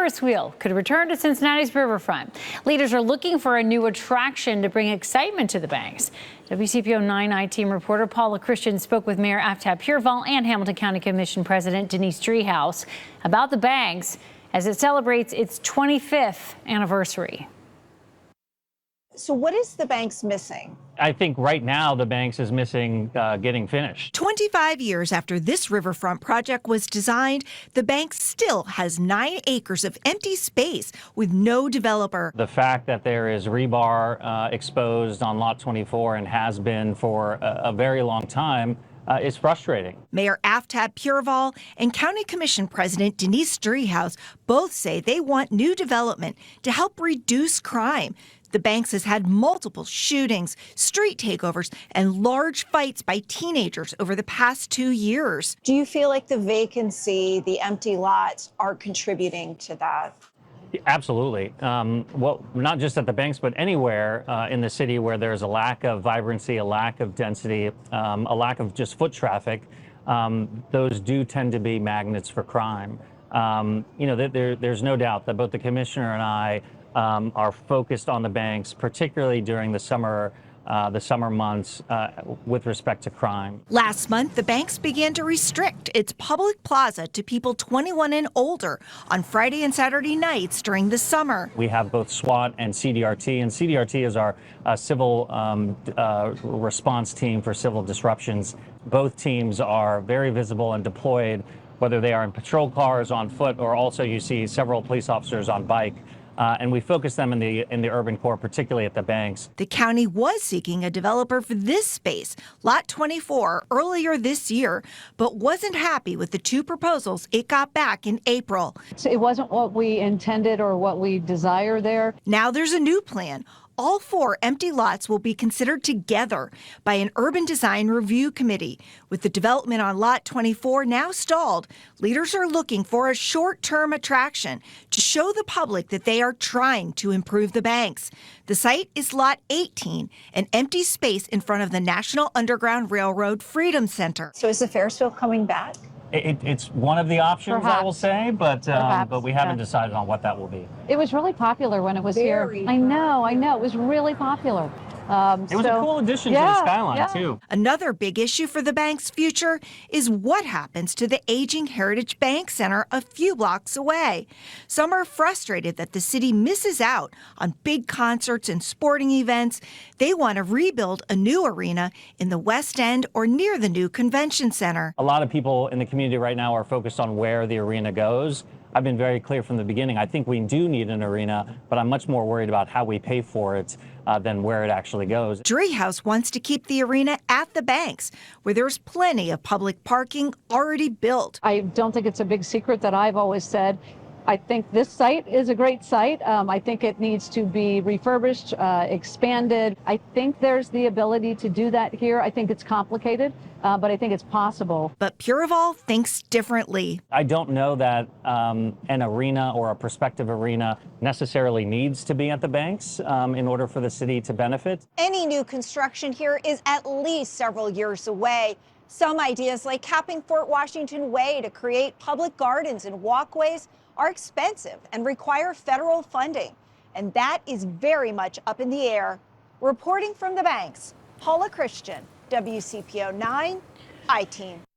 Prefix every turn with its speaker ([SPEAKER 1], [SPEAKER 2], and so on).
[SPEAKER 1] Ferris wheel could return to Cincinnati's riverfront. Leaders are looking for a new attraction to bring excitement to the banks. WCPO 9 I-Team reporter Paula Christian spoke with Mayor Aftab Pureval and Hamilton County Commission President Denise Driehaus about the banks as it celebrates its 25th anniversary.
[SPEAKER 2] So what is the banks missing?
[SPEAKER 3] I think right now the banks is missing getting finished.
[SPEAKER 4] 25 years after this riverfront project was designed, the bank still has 9 acres of empty space with no developer.
[SPEAKER 3] The fact that there is rebar exposed on Lot 24 and has been for a very long time is frustrating.
[SPEAKER 4] Mayor Aftab Pureval and County Commission President Denise Driehaus both say they want new development to help reduce crime. The banks has had multiple shootings, street takeovers, and large fights by teenagers over the past 2 years.
[SPEAKER 2] Do you feel like the vacancy, the empty lots are contributing to that?
[SPEAKER 3] Absolutely. Well, not just at the banks, but anywhere in the city where there's a lack of vibrancy, a lack of density, a lack of just foot traffic, those do tend to be magnets for crime. There's no doubt that both the commissioner and I are focused on the banks, particularly during the summer months with respect to crime.
[SPEAKER 4] Last month, the banks began to restrict its public plaza to people 21 and older on Friday and Saturday nights during the summer.
[SPEAKER 3] We have both SWAT and CDRT, and CDRT is our civil response team for civil disruptions. Both teams are very visible and deployed, whether they are in patrol cars, on foot, or also you see several police officers on bike. And we focus them in the urban core, particularly at the banks.
[SPEAKER 4] The county was seeking a developer for this space, Lot 24, earlier this year, but wasn't happy with the 2 proposals it got back in April.
[SPEAKER 5] It wasn't what we intended or what we desire there.
[SPEAKER 4] Now there's a new plan. All 4 empty lots will be considered together by an urban design review committee. With the development on Lot 24 now stalled, leaders are looking for a short-term attraction to show the public that they are trying to improve the banks. The site is Lot 18, an empty space in front of the National Underground Railroad Freedom Center.
[SPEAKER 2] So is the Ferris wheel coming back?
[SPEAKER 3] It's one of the options,
[SPEAKER 5] Perhaps.
[SPEAKER 3] I will say, but we haven't decided on what that will be.
[SPEAKER 5] It was really popular when it was here. I know. It was really popular.
[SPEAKER 3] It was a cool addition to the skyline, too.
[SPEAKER 4] Another big issue for the bank's future is what happens to the aging Heritage Bank Center a few blocks away. Some are frustrated that the city misses out on big concerts and sporting events. They want to rebuild a new arena in the West End or near the new convention center.
[SPEAKER 3] A lot of people in the community right now are focused on where the arena goes. I've been very clear from the beginning. I think we do need an arena, but I'm much more worried about how we pay for it than where it actually goes.
[SPEAKER 4] Driehaus wants to keep the arena at the banks, where there's plenty of public parking already built.
[SPEAKER 5] I don't think it's a big secret that I've always said. I think this site is a great site. I think it needs to be refurbished, expanded. I think there's the ability to do that here. I think it's complicated, but I think it's possible.
[SPEAKER 4] But Pureval thinks differently.
[SPEAKER 3] I don't know that an arena or a prospective arena necessarily needs to be at the banks in order for the city to benefit.
[SPEAKER 2] Any new construction here is at least several years away. Some ideas like capping Fort Washington Way to create public gardens and walkways are expensive and require federal funding. And that is very much up in the air. Reporting from the banks, Paula Christian, WCPO 9 I-Team.